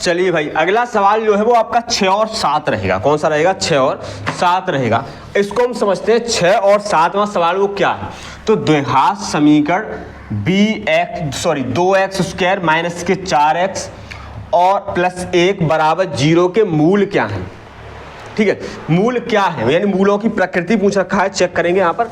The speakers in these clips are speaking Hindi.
चलिए भाई, अगला सवाल जो है वो आपका 6 और 7 रहेगा। कौन सा रहेगा? 6 और 7 रहेगा। इसको हम समझते हैं 6 और 7वां सवाल वो क्या है। तो द्विघात समीकरण 2x स्क्वायर माइनस के 4x और प्लस 1 बराबर 0 के मूल क्या हैं? ठीक है, मूल क्या है, यानी मूलों की प्रकृति पूछ रखा है। चेक करेंगे यहाँ पर।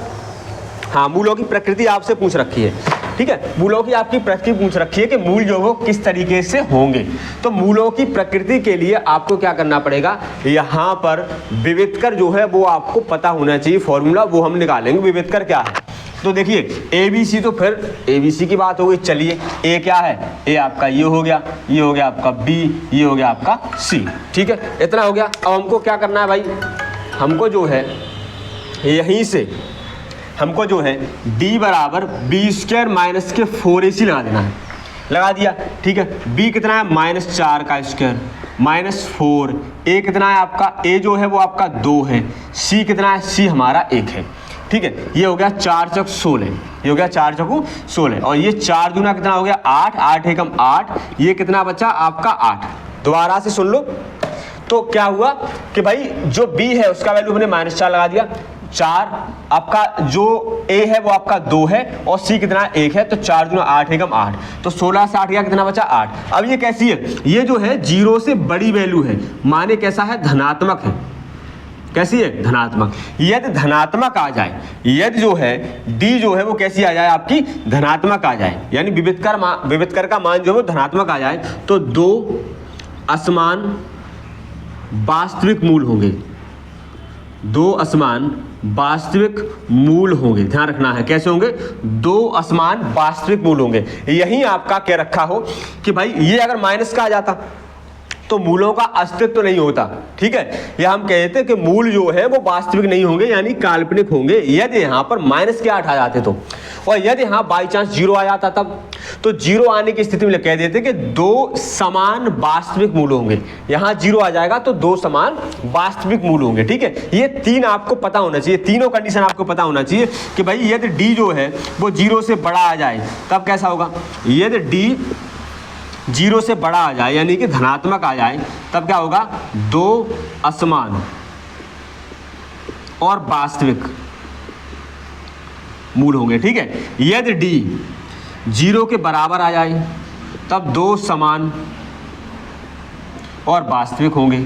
हाँ, मूलों की प्रकृति आपसे पूछ रखी है। ठीक है, मूलों की आपकी प्रकृति पूछ रखी है कि मूल जो वो किस तरीके से होंगे। तो मूलों की प्रकृति के लिए आपको क्या करना पड़ेगा, यहाँ पर विविधकर जो है वो आपको पता होना चाहिए। फॉर्मूला वो हम निकालेंगे। विविधकर क्या है तो देखिए ABC, तो फिर ABC की बात हो गई। चलिए A क्या है? A आपका ये हो गया, ये हो गया आपका B, ये हो गया आपका C। ठीक है, इतना हो गया। अब हमको क्या करना है भाई, हमको जो है यहीं से हमको जो है D बराबर B स्क्वायर माइनस के 4AC लगा देना है। लगा दिया। ठीक है, B कितना है? -4 का स्क्वायर माइनस 4। A कितना है आपका? A जो है वो आपका 2 है। C कितना है? C हमारा 1 है। ठीक है, ये हो गया 4 चौक 16, ये हो गया 4 चौक 16 और ये 4 दूना कितना हो गया? 8, 8 एकम 8, ये कितना बचा आपका? 8। दोबारा से सुन लो। तो क्या हुआ कि भाई जो B है उसका वैल्यू हमने -4 लगा दिया। 4 आपका जो A है वो आपका 2 है और C कितना? 1 है। तो 4 दूना 8 एकम 8, तो 16 से 8 गया, कितना बचा? 8। अब ये कैसी है? ये जो है 0 से बड़ी वैल्यू है, माने कैसा है? धनात्मक है। कैसी है? धनात्मक। यदि धनात्मक आ जाए, यदि जो है D जो है वो कैसी आ जाए? आपकी धनात्मक आ जाए, यानी विविधकर का मान जो है वो धनात्मक आ जाए, तो 2 असमान वास्तविक मूल होंगे। 2 असमान वास्तविक मूल होंगे। ध्यान रखना है, कैसे होंगे? 2 असमान वास्तविक मूल होंगे। यही आपका क्या रखा हो कि भाई ये अगर माइनस का आ जाता तो मूलों का अस्तित्व नहीं होता। ठीक है, या हम कहते हैं कि मूल जो है वो वास्तविक नहीं होंगे, यानी काल्पनिक होंगे। यदि यहाँ पर -8 आ जाते तो, और यदि यहाँ बाई चांस 0 आ जाता तब, तो 0 आने की स्थिति में कह देते कि 2 समान वास्तविक मूल होंगे। यहाँ 0 आ जाएगा तो 2 समान वास्तविक मूल होंगे। ठीक है, ये 3 आपको पता होना चाहिए, तीनों कंडीशन आपको पता होना चाहिए कि भाई यदि D जो है वो 0 से बड़ा आ जाए तब कैसा होगा। यदि D 0 से बड़ा आ जाए यानी कि धनात्मक आ जाए तब क्या होगा? 2 असमान और वास्तविक मूल होंगे। ठीक है, यदि D 0 के बराबर आ जाए तब 2 समान और वास्तविक होंगे।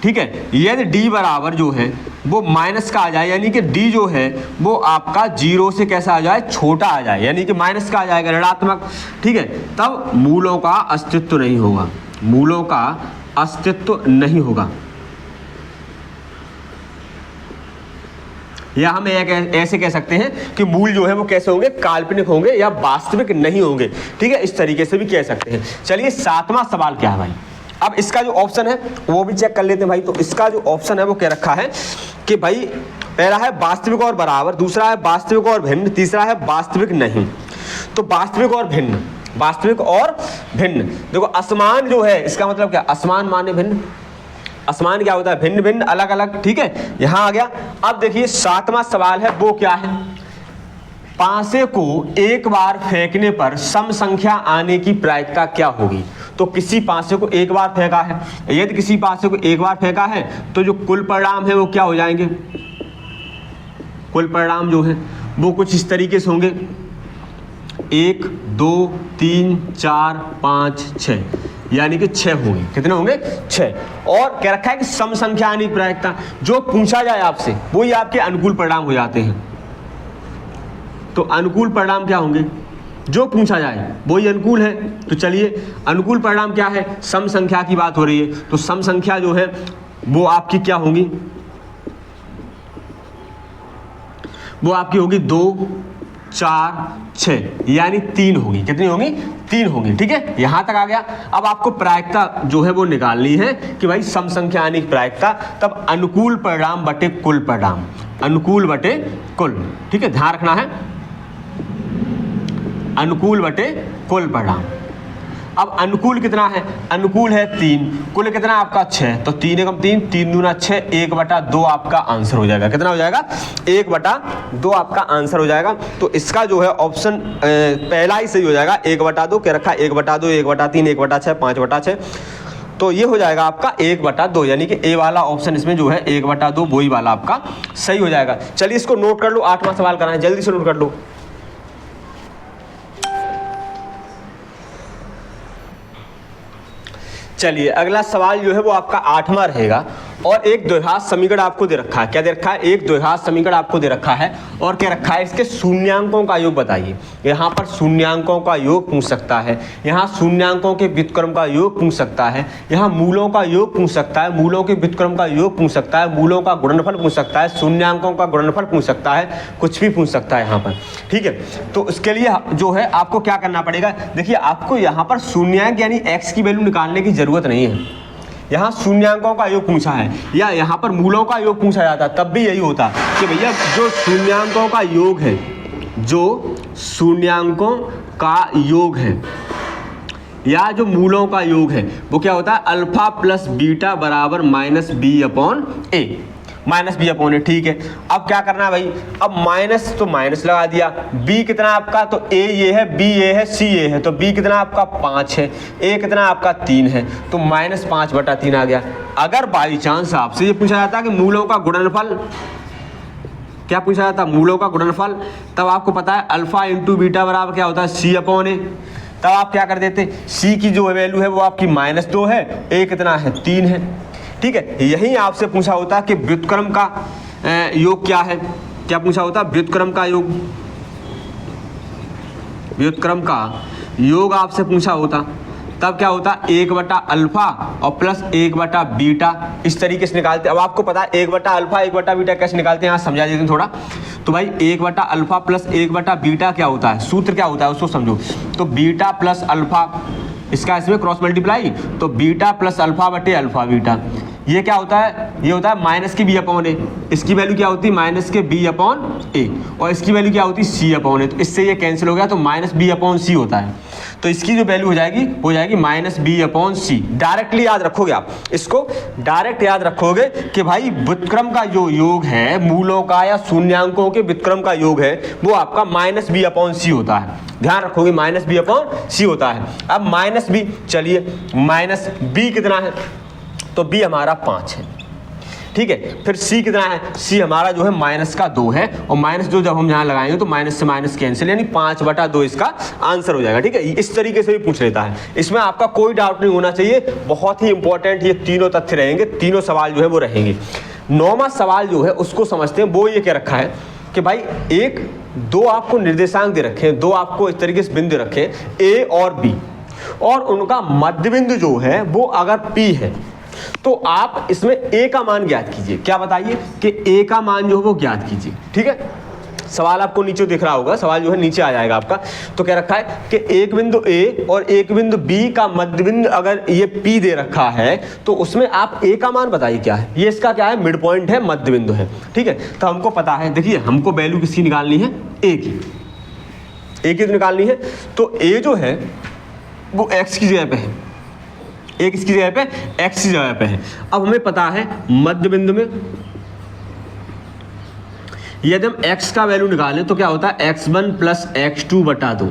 ठीक है, यदि D बराबर जो है वो माइनस का आ जाए, यानी कि D जो है वो आपका 0 से कैसा आ जाए? छोटा आ जाए, यानी कि माइनस का आ जाएगा, ऋणात्मक। ठीक है, तब मूलों का अस्तित्व नहीं होगा। मूलों का अस्तित्व नहीं होगा। या हम ऐसे कह सकते हैं कि मूल जो है वो कैसे होंगे? काल्पनिक होंगे या वास्तविक नहीं होंगे। ठीक है, इस तरीके से भी कह सकते हैं। चलिए 7वां सवाल क्या है भाई। अब इसका जो ऑप्शन है वो भी चेक कर लेते हैं भाई। तो इसका जो ऑप्शन है वो कह रखा है कि भाई पहला है वास्तविक और बराबर, दूसरा है वास्तविक और भिन्न, तीसरा है वास्तविक नहीं। तो वास्तविक और भिन्न, वास्तविक और भिन्न। देखो असमान जो है इसका मतलब क्या? असमान माने भिन्न। असमान क्या होता है? भिन्न भिन्न, अलग अलग। ठीक है, यहां आ गया। अब देखिए 7वां सवाल है वो क्या है? पासे को एक बार फेंकने पर सम संख्या आने की प्रायिकता क्या होगी? तो किसी पासे को एक बार फेंका है, यदि किसी पासे को एक बार फेंका है तो जो कुल परिणाम है वो क्या हो जाएंगे? कुल परिणाम जो है वो कुछ इस तरीके से होंगे, 1 2 3 4 5 6, यानी कि 6 होंगे। कितने होंगे? 6। और कह रखा है कि सम संख्या आने की प्रायिकता, जो पूछा जाए आपसे वही आपके अनुकूल परिणाम हो जाते हैं। तो अनुकूल परिणाम क्या होंगे? जो पूछा जाए वही अनुकूल है। तो चलिए अनुकूल परिणाम क्या है? सम संख्या की बात हो रही है, तो सम संख्या जो है वो आपकी क्या होंगी? वो आपकी होगी 2 4 6, यानी 3 होगी। कितनी होगी? 3 होगी। ठीक है, यहां तक आ गया। अब आपको प्रायिकता जो है वो निकालनी है कि भाई सम संख्या आने की प्रायिकता, तब अनुकूल परिणाम बटे कुल परिणाम, अनुकूल बटे कुल। ठीक है, ध्यान रखना है, अनुकूल बटे कुल परिणाम। अब अनुकूल कितना है, अनुकूल है 3, कुल कितना आपका 6, तो 3 एकम 3, 3 दूना 6, 1/2 आपका आंसर हो जाएगा। कितना हो जाएगा, 1/2 आपका आंसर हो जाएगा। तो इसका जो है ऑप्शन पहला ही सही हो जाएगा, 1/2 क्या रखा, 1/2, 1/3, 1/6, 5/6, तो ये हो जाएगा आपका 1/2, यानी कि ए वाला ऑप्शन इसमें जो है 1/2 वही वाला आपका सही हो जाएगा। चलिए इसको नोट कर लो, 8वां सवाल करना है, जल्दी से नोट कर लो। चलिए अगला सवाल जो है वो आपका 8वां रहेगा और एक द्विघात समीकरण आपको दे रखा है। क्या दे रखा है, एक द्विघात समीकरण आपको दे रखा है और क्या रखा है, इसके शून्यांकों का योग बताइए। यहाँ पर शून्यांकों का योग पूछ सकता है, यहाँ शून्यांकों के व्युत्क्रम का योग पूछ सकता है, यहाँ मूलों का योग पूछ सकता है, मूलों के व्युत्क्रम का योग पूछ सकता है, मूलों का गुणनफल पूछ सकता है, शून्यांकों का गुणनफल पूछ सकता है, कुछ भी पूछ सकता है यहाँ पर। ठीक है, तो इसके लिए जो है आपको क्या करना पड़ेगा, देखिए आपको यहाँ पर शून्यांक यानी x की वैल्यू निकालने की जरूरत नहीं है। यहाँ शून्यांकों का योग पूछा है या यहाँ पर मूलों का योग पूछा जाता तब भी यही होता कि भैया जो शून्यांकों का योग है, जो शून्यांकों का योग है या जो मूलों का योग है वो क्या होता है, अल्फा प्लस बीटा बराबर -b/a, -b/a। ठीक है, अब क्या करना है भाई, अब माइनस तो माइनस लगा दिया, b कितना आपका, तो a ये है, b ये है, c ये है, तो b कितना आपका 5 है, a कितना आपका 3 है, तो -5/3 आ गया। अगर बाई चांस आपसे ये पूछा जाता कि मूलों का गुणनफल, क्या पूछा जाता, मूलों का गुणनफल, तब आपको पता है अल्फा इंटू बीटा बराबर क्या होता है, c/a। तब आप क्या कर देते, c की जो वैल्यू है वो आपकी -2 है, a कितना है 3 है। ठीक है, यही आपसे पूछा होता कि व्युत्क्रम का योग क्या है, क्या पूछा होता, व्युत्क्रम का योग, व्युत्क्रम का योग आपसे पूछा होता, तब क्या होता 1/अल्फा और प्लस 1/बीटा, इस तरीके से निकालते। अब आपको पता है 1/अल्फा 1/बीटा कैसे निकालते हैं, यहाँ समझा देते हैं थोड़ा। तो भाई 1/अल्फा प्लस 1/बीटा क्या होता है, सूत्र क्या होता है उसको समझो। तो बीटा प्लस अल्फा, इसका इसमें क्रॉस मल्टीप्लाई, तो बीटा प्लस अल्फा बटे अल्फा बीटा, ये क्या होता है, ये होता है माइनस की b/a, इसकी वैल्यू क्या होती है माइनस के b/a और इसकी वैल्यू क्या होती है c/a, तो इससे ये कैंसिल हो गया, तो -b/c होता है। तो इसकी जो वैल्यू हो जाएगी -b/c। डायरेक्टली याद रखोगे आप इसको, डायरेक्ट याद रखोगे कि भाई व्युत्क्रम का जो योग है, मूलों का या शून्यांकों के व्युत्क्रम का योग है वो आपका -b/c होता है। ध्यान रखोगे -b/c होता है। अब -b, चलिए -b कितना है, तो b हमारा 5 है। ठीक है, फिर c कितना है, c हमारा जो है -2 है और -2 जब हम यहाँ लगाएंगे तो माइनस से माइनस कैंसिल, यानी 5/2 इसका आंसर हो जाएगा। ठीक है, इस तरीके से भी पूछ लेता है, इसमें आपका कोई डाउट नहीं होना चाहिए। बहुत ही इंपॉर्टेंट ये तीनों तथ्य रहेंगे, तीनों सवाल जो है वो रहेंगे। 9वां सवाल जो है उसको समझते हैं। वो ये क्या रखा है कि भाई दो आपको निर्देशांक दे रखे हैं, दो आपको इस तरीके से बिंदु रखे a और b, और उनका मध्य बिंदु जो है वो अगर p है तो आप इसमें a का मान ज्ञात कीजिए। क्या बताइए कि a का मान जो है वो ज्ञात कीजिए। ठीक है, सवाल आपको नीचे दिख रहा होगा, सवाल जो है नीचे आ जाएगा आपका। तो क्या रखा है कि एक बिंदु a और एक बिंदु b का मध्य बिंदु अगर ये p दे रखा है तो उसमें आप a का मान बताइए क्या है। ये इसका क्या है, मिड पॉइंट है, मध्य बिंदु है। ठीक है, तो हमको पता है, देखिए हमको वैल्यू किसकी निकालनी है, a की तो निकालनी है। तो a जो है वो x की जगह पे है, a किसकी जगह पे, x की जगह पे है। अब हमें पता है मध्य बिंदु में यदि हम x का वैल्यू निकालें तो क्या होता है x1 प्लस x2/2।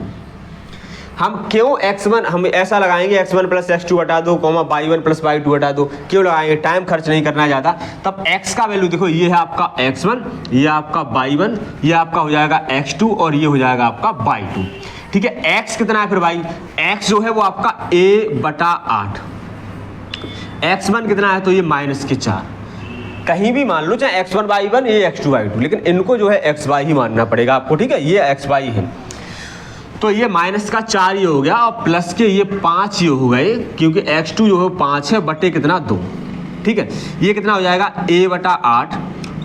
हम क्यों x1 हम ऐसा लगाएंगे, x1 plus x2/2 y1 plus y2/2 क्यों लगाएंगे, टाइम खर्च नहीं करना ज़्यादा। तब x का वैल्यू देखो, ये है आपका x1, ये आपका y1, ये आपका हो जाएगा x2 और ये हो जाएगा आपका y2। ठीक है, x कितना है फिर भाई, x जो है वो आपका a/8, x1 कितना है तो ये -4, कहीं भी मान लो चाहे x1 y1 ये x2 y2, लेकिन इनको जो है xy ही मानना पड़ेगा आपको। ठीक है, ये xy है, तो ये -4 ये हो गया और प्लस के ये 5 ये हो गए, क्योंकि x2 जो है 5 है बटे कितना 2। ठीक है, ये कितना हो जाएगा a/8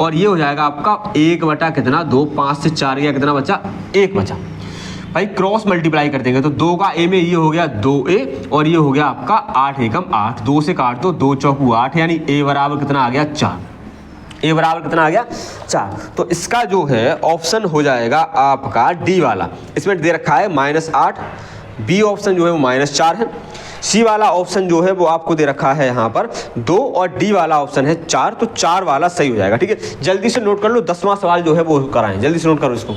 और ये हो जाएगा आपका 1/2, 5 से 4 गया, कितना बचा 1 बचा। भाई क्रॉस मल्टीप्लाई कर देंगे तो 2 का a में ये हो गया 2a और ये हो गया आपका 8 एकम 8, 2 से काट दो 2 चौकू 8, यानी a बराबर कितना आ गया 4, a बराबर कितना आ गया 4। तो इसका जो है ऑप्शन हो जाएगा आपका डी वाला, इसमें दे रखा है -8, बी ऑप्शन जो है वो -4 है। सी वाला ऑप्शन जो है वो आपको दे रखा है यहाँ पर 2 और डी वाला ऑप्शन है 4, तो 4 वाला सही हो जाएगा। ठीक है, जल्दी से नोट कर लो, 10वां सवाल जो है वो कराएं, जल्दी से नोट करो इसको।